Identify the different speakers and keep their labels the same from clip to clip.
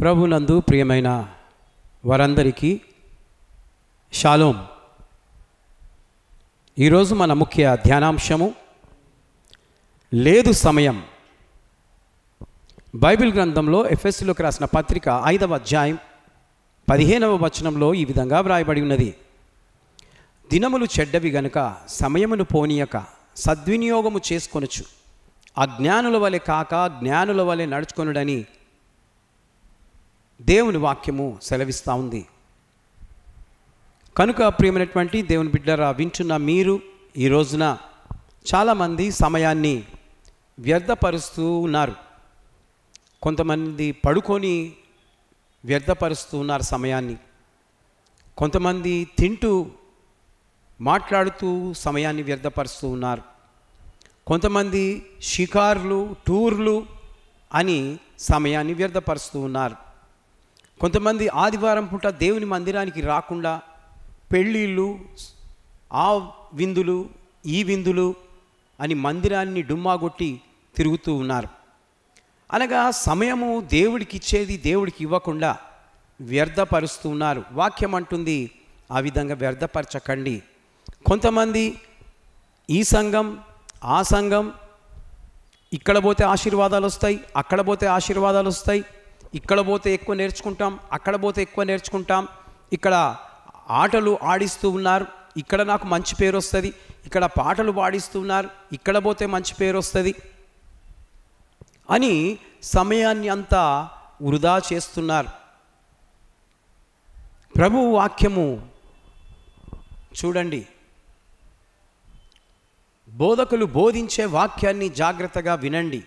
Speaker 1: ప్రభునందు ప్రియమైన వారందరికీ షాలోమ్. ఈరోజు మన ముఖ్య ధ్యానాంశము లేదు సమయం. బైబిల్ గ్రంథంలో ఎఫెసీయులకు రాసిన పత్రిక 5వ అధ్యాయం 15వ వచనంలో ఈ విధంగా వ్రాయబడి ఉన్నది. దినములు చెడ్డవి గనుక సమయమును పోనీయక సద్వినియోగము చేసుకొనొచ్చు, అజ్ఞానుల వలె కాక జ్ఞానుల వలె నడుచుకొనుడని దేవుని వాక్యము సెలవిస్తూ ఉంది. కనుక ప్రియమైనటువంటి దేవుని బిడ్డరా, వింటున్న మీరు ఈ రోజున చాలామంది సమయాన్ని వ్యర్థపరుస్తూ ఉన్నారు. కొంతమంది పడుకొని వ్యర్థపరుస్తూ ఉన్నారు సమయాన్ని, కొంతమంది తింటూ మాట్లాడుతూ సమయాన్ని వ్యర్థపరుస్తూ ఉన్నారు, కొంతమంది షికార్లు టూర్లు అని సమయాన్ని వ్యర్థపరుస్తూ ఉన్నారు, కొంతమంది ఆదివారం పూట దేవుని మందిరానికి రాకుండా పెళ్ళిళ్ళు, ఆ విందులు ఈ విందులు అని మందిరాన్ని డుమ్మాగొట్టి తిరుగుతూ ఉన్నారు. అనగా సమయము దేవుడికి ఇచ్చేది దేవుడికి ఇవ్వకుండా వ్యర్థపరుస్తూ ఉన్నారు. వాక్యం అంటుంది ఆ విధంగా వ్యర్థపరచకండి. కొంతమంది ఈ సంఘం ఆ సంఘం, ఇక్కడ పోతే ఆశీర్వాదాలు వస్తాయి, అక్కడ పోతే ఆశీర్వాదాలు వస్తాయి, ఇక్కడ పోతే ఎక్కువ నేర్చుకుంటాం, అక్కడ పోతే ఎక్కువ నేర్చుకుంటాం, ఇక్కడ ఆటలు ఆడిస్తూ ఉన్నారు, ఇక్కడ నాకు మంచి పేరు వస్తుంది, ఇక్కడ పాటలు పాడిస్తూ ఉన్నారు, ఇక్కడ పోతే మంచి పేరు వస్తుంది అని సమయాన్ని అంతా వృధా చేస్తున్నారు. ప్రభు వాక్యము చూడండి, బోధకులు బోధించే వాక్యాన్ని జాగ్రత్తగా వినండి.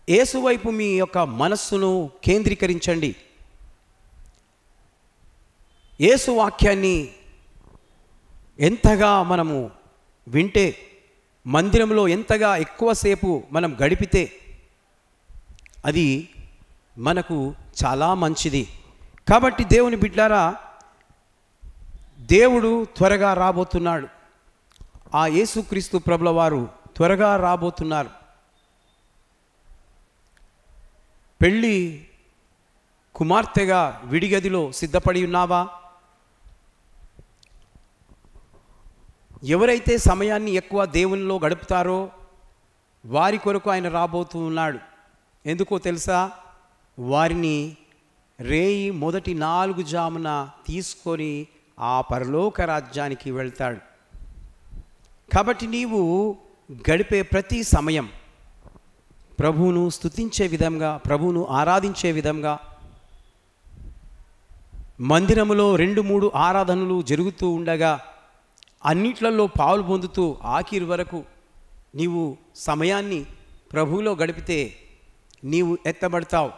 Speaker 1: యేసు వైపు మీ యొక్క మనస్సును కేంద్రీకరించండి. యేసు వాక్యాన్ని ఎంతగా మనము వింటే, మందిరంలో ఎంతగా ఎక్కువసేపు మనం గడిపితే అది మనకు చాలా మంచిది. కాబట్టి దేవుని బిడ్డారా, దేవుడు త్వరగా రాబోతున్నాడు. ఆ యేసుక్రీస్తు ప్రభుల వారు త్వరగా రాబోతున్నారు. పెళ్ళి కుమార్తెగా విడిగదిలో సిద్ధపడి ఉన్నావా? ఎవరైతే సమయాన్ని ఎక్కువ దేవునిలో గడుపుతారో వారి కొరకు ఆయన రాబోతూ ఉన్నాడు. ఎందుకో తెలుసా? వారిని రేయి మొదటి 4 జామున తీసుకొని ఆ పరలోక రాజ్యానికి వెళ్తాడు. కాబట్టి నీవు గడిపే ప్రతి సమయం ప్రభువును స్తుతించే విధంగా, ప్రభువును ఆరాధించే విధంగా, మందిరములో 2-3 ఆరాధనలు జరుగుతూ ఉండగా అన్నిట్లలో పాలు పొందుతూ ఆఖరి వరకు నీవు సమయాన్ని ప్రభువులో గడిపితే నీవు ఎత్తబడతావు.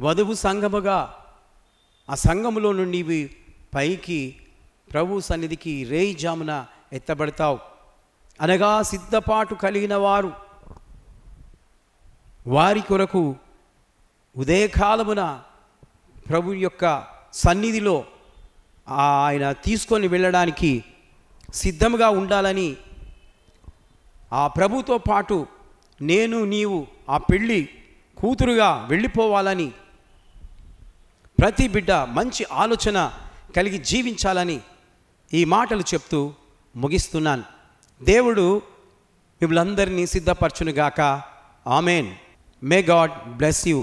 Speaker 1: వధువు సంఘముగా ఆ సంఘములో నుండి నీవు పైకి ప్రభు సన్నిధికి రేయి జామున ఎత్తబడతావు. అనగా సిద్ధపాటు కలిగిన వారు వారి కొరకు ఉదయకాలమున ప్రభు యొక్క సన్నిధిలో ఆయన తీసుకొని వెళ్ళడానికి సిద్ధంగా ఉండాలని, ఆ ప్రభుతో పాటు నేను నీవు ఆ పెళ్ళి కూతురుగా వెళ్ళిపోవాలని ప్రతి బిడ్డ మంచి ఆలోచన కలిగి జీవించాలని ఈ మాటలు చెప్తూ ముగిస్తున్నాను. దేవుడు మిమ్మల్ని అందరినీ సిద్ధపరచునుగాక. Amen. May God bless you.